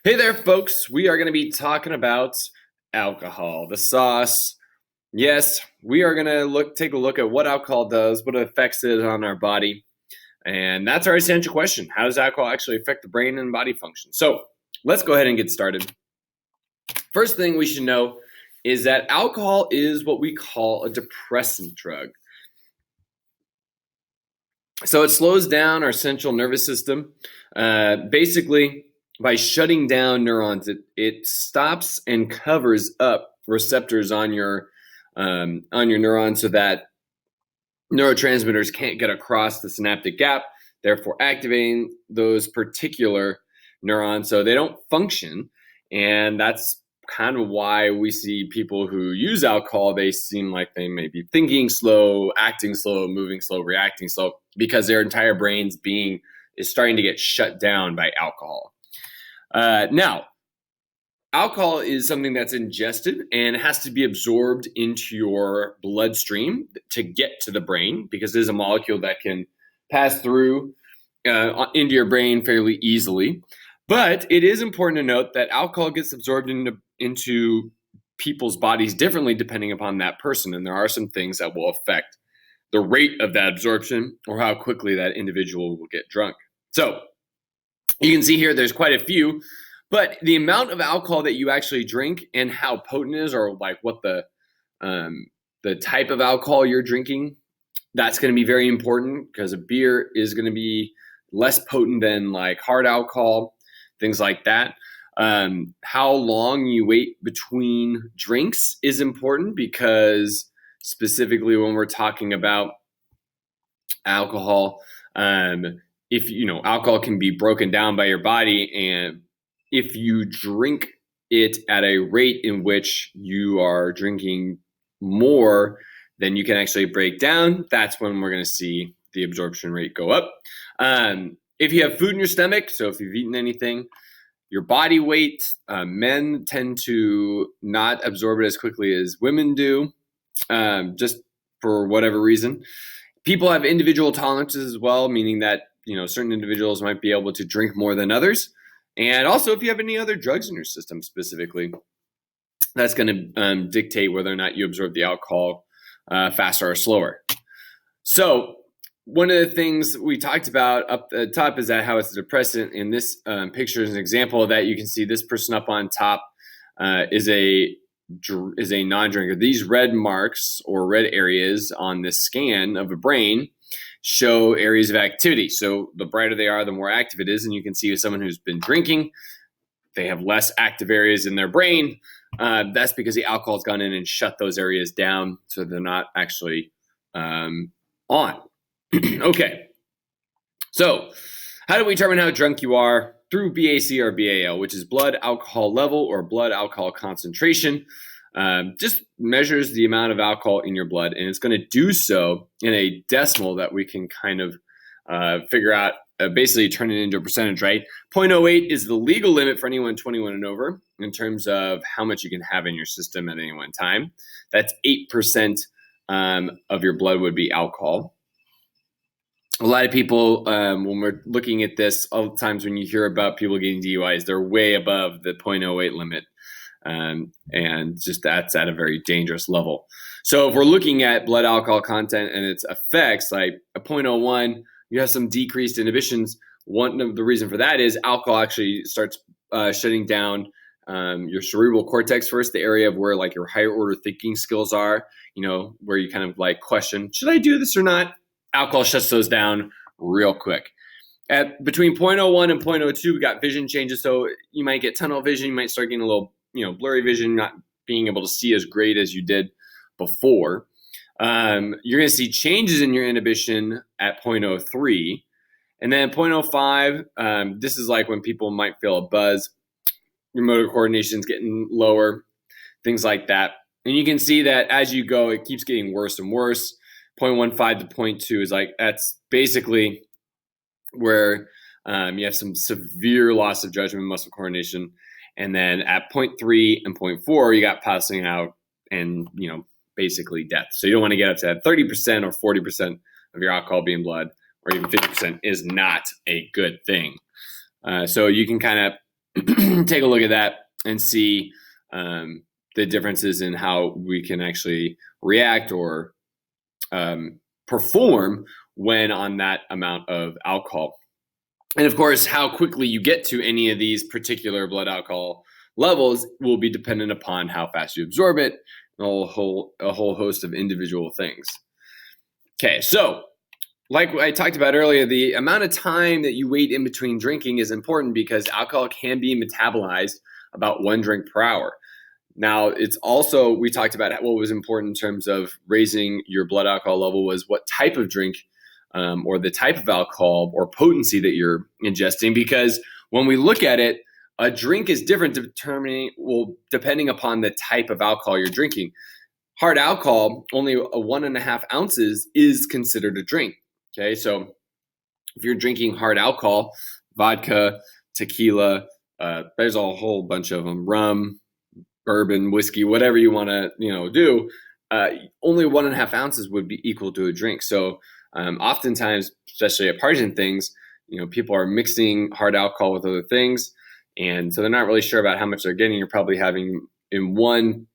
Hey there, folks. We are going to be talking about alcohol, the sauce. Yes, we are going to take a look at what alcohol does, what effects it on our body. And that's our essential question. How does alcohol actually affect the brain and body function? So let's go ahead and get started. First thing we should know is that alcohol is what we call a depressant drug. So it slows down our central nervous system. Basically, by shutting down neurons, it stops and covers up receptors on your neurons so that neurotransmitters can't get across the synaptic gap, therefore activating those particular neurons so they don't function. And that's kind of why we see people who use alcohol, they seem like they may be thinking slow, acting slow, moving slow, reacting slow, because their entire brain's is starting to get shut down by alcohol. Now, alcohol is something that's ingested and it has to be absorbed into your bloodstream to get to the brain, because it is a molecule that can pass through into your brain fairly easily. But it is important to note that alcohol gets absorbed into people's bodies differently depending upon that person. And there are some things that will affect the rate of that absorption or how quickly that individual will get drunk. So you can see here there's quite a few, but the amount of alcohol that you actually drink and how potent it is, or like what the type of alcohol you're drinking, that's going to be very important, because a beer is going to be less potent than like hard alcohol, things like that. How long you wait between drinks is important, because specifically when we're talking about alcohol, alcohol can be broken down by your body, and if you drink it at a rate in which you are drinking more than you can actually break down, that's when we're going to see the absorption rate go up. If you have food in your stomach, so if you've eaten anything, your body weight, men tend to not absorb it as quickly as women do, just for whatever reason. People have individual tolerances as well, meaning that certain individuals might be able to drink more than others. And also, if you have any other drugs in your system specifically, that's going to dictate whether or not you absorb the alcohol faster or slower. So one of the things we talked about up the top is that how it's a depressant. In this picture is an example of that. You can see this person up on top is a non-drinker. These red marks or red areas on this scan of a brain show areas of activity. So the brighter they are, the more active it is. And you can see with someone who's been drinking, they have less active areas in their brain. That's because the alcohol's gone in and shut those areas down, so they're not actually on. Okay. So how do we determine how drunk you are? Through BAC or BAL, which is blood alcohol level or blood alcohol concentration. Just measures the amount of alcohol in your blood, and it's going to do so in a decimal that we can kind of figure out, basically turn it into a percentage, right? 0.08 is the legal limit for anyone 21 and over in terms of how much you can have in your system at any one time. That's 8% of your blood would be alcohol. A lot of people, when we're looking at this, all the times when you hear about people getting DUIs, they're way above the 0.08 limit. And just that's at a very dangerous level. So if we're looking at blood alcohol content and its effects, like a 0.01, you have some decreased inhibitions. One of the reason for that is alcohol actually starts shutting down your cerebral cortex first, the area of where like your higher order thinking skills are, where you kind of like question, should I do this or not? Alcohol shuts those down real quick. At between 0.01 and 0.02, we got vision changes. So you might get tunnel vision. You might start getting a little blurry vision, not being able to see as great as you did before. You're going to see changes in your inhibition at 0.03. And then 0.05, this is like when people might feel a buzz. Your motor coordination is getting lower, things like that. And you can see that as you go, it keeps getting worse and worse. 0.15 to 0.2 is like, that's basically where you have some severe loss of judgment, muscle coordination. And then at 0.3 and 0.4, you got passing out and, basically death. So you don't want to get up to that 30% or 40% of your alcohol being blood, or even 50% is not a good thing. So you can kind of take a look at that and see the differences in how we can actually react or perform when on that amount of alcohol. And of course, how quickly you get to any of these particular blood alcohol levels will be dependent upon how fast you absorb it, and a whole host of individual things. Okay, so like I talked about earlier, the amount of time that you wait in between drinking is important because alcohol can be metabolized about 1 drink per hour. Now, it's also, we talked about what was important in terms of raising your blood alcohol level was what type of drink or the type of alcohol or potency that you're ingesting. Because when we look at it, a drink is different depending upon the type of alcohol you're drinking. Hard alcohol, only 1.5 ounces is considered a drink. Okay, so if you're drinking hard alcohol, vodka, tequila, there's a whole bunch of them, rum, bourbon, whiskey, whatever you want to do, only 1.5 ounces would be equal to a drink. So oftentimes, especially at parties and things, people are mixing hard alcohol with other things, and so they're not really sure about how much they're getting. You're probably having in one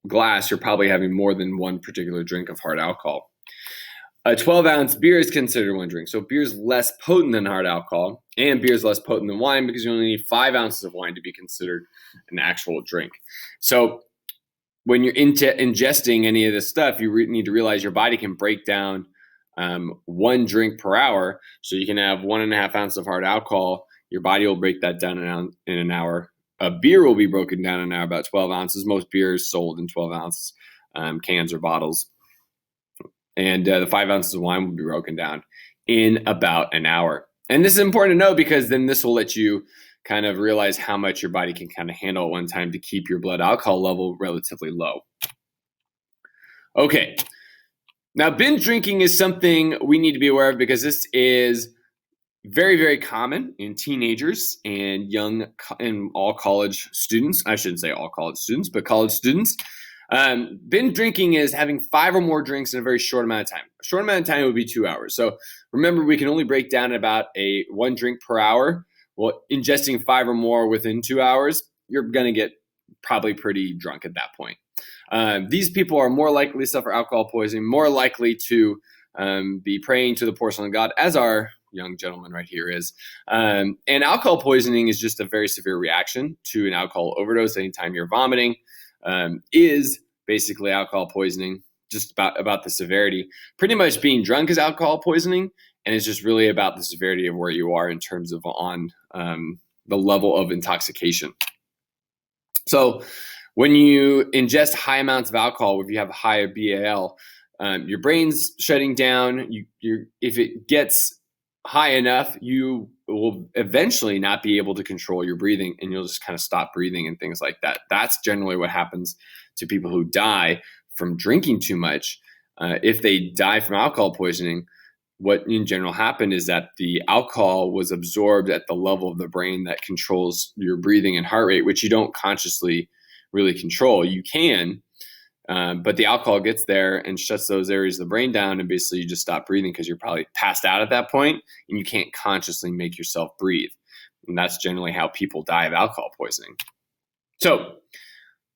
glass, you're probably having more than one particular drink of hard alcohol. A 12-ounce beer is considered 1 drink. So beer is less potent than hard alcohol, and beer is less potent than wine because you only need 5 ounces of wine to be considered an actual drink. So when you're ingesting any of this stuff, you need to realize your body can break down 1 drink per hour. So you can have 1.5 ounces of hard alcohol. Your body will break that down in an hour. A beer will be broken down in an hour, about 12 ounces. Most beers sold in 12-ounce cans or bottles. And the 5 ounces of wine will be broken down in about an hour. And this is important to know because then this will let you kind of realize how much your body can kind of handle at one time to keep your blood alcohol level relatively low. Okay. Now, binge drinking is something we need to be aware of because this is very, very common in teenagers and all college students. I shouldn't say all college students, but college students. Binge drinking is having 5 or more drinks in a very short amount of time. A short amount of time would be 2 hours. So remember, we can only break down about 1 drink per hour. Well, ingesting 5 or more within 2 hours, you're going to get probably pretty drunk at that point. These people are more likely to suffer alcohol poisoning, more likely to be praying to the porcelain god, as our young gentleman right here is. And alcohol poisoning is just a very severe reaction to an alcohol overdose. Anytime you're vomiting is basically alcohol poisoning, just about the severity. Pretty much being drunk is alcohol poisoning, and it's just really about the severity of where you are in terms of on the level of intoxication. So when you ingest high amounts of alcohol, if you have high BAL, your brain's shutting down. If it gets high enough, you will eventually not be able to control your breathing, and you'll just kind of stop breathing and things like that. That's generally what happens to people who die from drinking too much. If they die from alcohol poisoning, what in general happened is that the alcohol was absorbed at the level of the brain that controls your breathing and heart rate, which you don't consciously really control. You can, but the alcohol gets there and shuts those areas of the brain down, and basically you just stop breathing because you're probably passed out at that point and you can't consciously make yourself breathe. And that's generally how people die of alcohol poisoning. So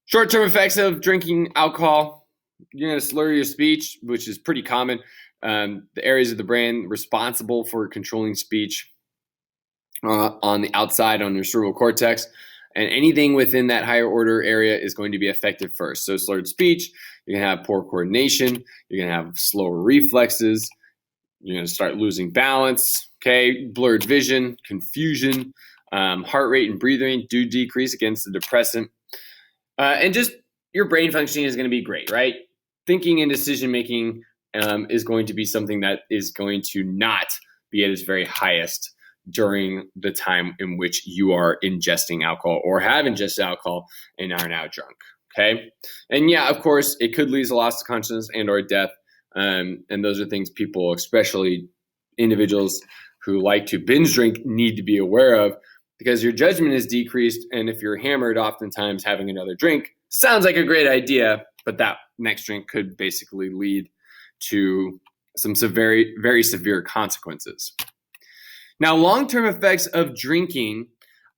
short-term effects of drinking alcohol: you're going to slur your speech, which is pretty common. The areas of the brain responsible for controlling speech on the outside, on your cerebral cortex, and anything within that higher order area is going to be affected first. So slurred speech, you're going to have poor coordination, you're going to have slower reflexes, you're going to start losing balance, okay, blurred vision, confusion, heart rate and breathing rate do decrease against the depressant. And just your brain functioning is going to be great, right? Thinking and decision-making is going to be something that is going to not be at its very highest during the time in which you are ingesting alcohol or have ingested alcohol and are now drunk, okay? And yeah, of course, it could lead to loss of consciousness and or death. And those are things people, especially individuals who like to binge drink, need to be aware of, because your judgment is decreased. And if you're hammered, oftentimes having another drink sounds like a great idea, but that next drink could basically lead to some very, very severe consequences. Now, long-term effects of drinking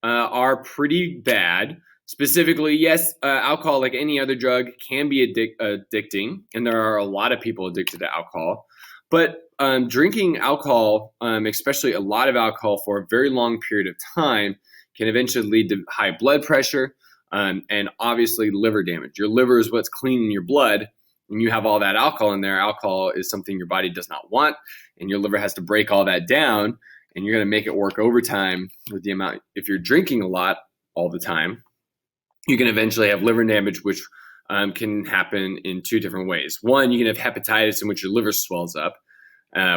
are pretty bad. Specifically, yes, alcohol, like any other drug, can be addicting, and there are a lot of people addicted to alcohol. But drinking alcohol, especially a lot of alcohol for a very long period of time, can eventually lead to high blood pressure and obviously liver damage. Your liver is what's cleaning your blood, and you have all that alcohol in there. Alcohol is something your body does not want, and your liver has to break all that down, and you're going to make it work overtime with the amount. If you're drinking a lot all the time, you can eventually have liver damage, which can happen in two different ways. One, you can have hepatitis, in which your liver swells up,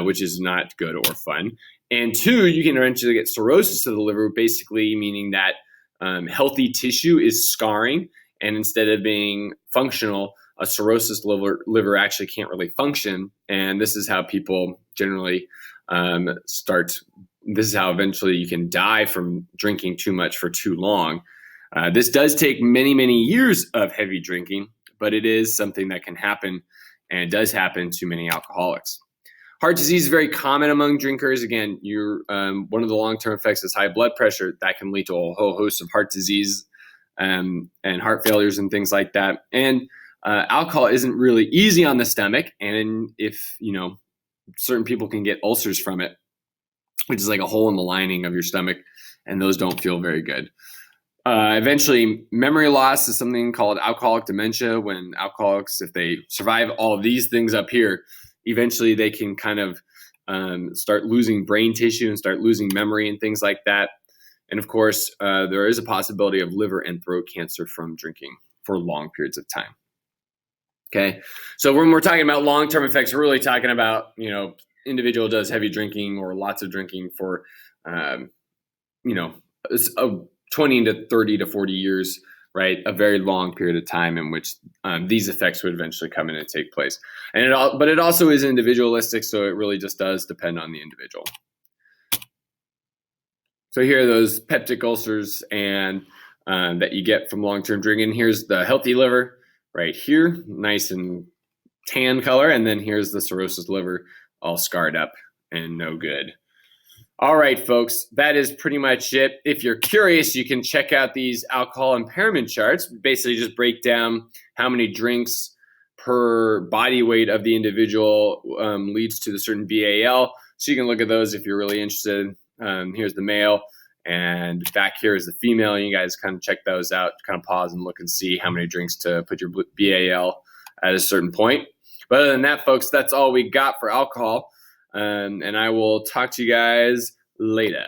which is not good or fun. And two, you can eventually get cirrhosis of the liver, basically meaning that healthy tissue is scarring, and instead of being functional, a cirrhosis liver actually can't really function. And this is how people generally start. This is how eventually you can die from drinking too much for too long. This does take many, many years of heavy drinking, but it is something that can happen, and it does happen to many alcoholics. Heart disease is very common among drinkers. Again, one of the long-term effects is high blood pressure. That can lead to a whole host of heart disease and heart failures and things like that. And alcohol isn't really easy on the stomach, and if certain people can get ulcers from it, which is like a hole in the lining of your stomach, and those don't feel very good. Eventually, memory loss is something called alcoholic dementia. When alcoholics, if they survive all of these things up here, eventually they can kind of start losing brain tissue and start losing memory and things like that. And of course, there is a possibility of liver and throat cancer from drinking for long periods of time. Okay, so when we're talking about long-term effects, we're really talking about, individual does heavy drinking or lots of drinking for, 20 to 30 to 40 years, right? A very long period of time in which these effects would eventually come in and take place. But it also is individualistic, so it really just does depend on the individual. So here are those peptic ulcers and that you get from long-term drinking. Here's the healthy liver right here, nice and tan color, and then here's the cirrhosis liver, all scarred up and no good. All right, folks, that is pretty much it. If you're curious, you can check out these alcohol impairment charts. Basically, just break down how many drinks per body weight of the individual leads to the certain BAL. So you can look at those if you're really interested. Here's the male, and back here is the female. You guys kind of check those out, kind of pause and look and see how many drinks to put your BAL at a certain point. But other than that, folks, that's all we got for alcohol. And I will talk to you guys later.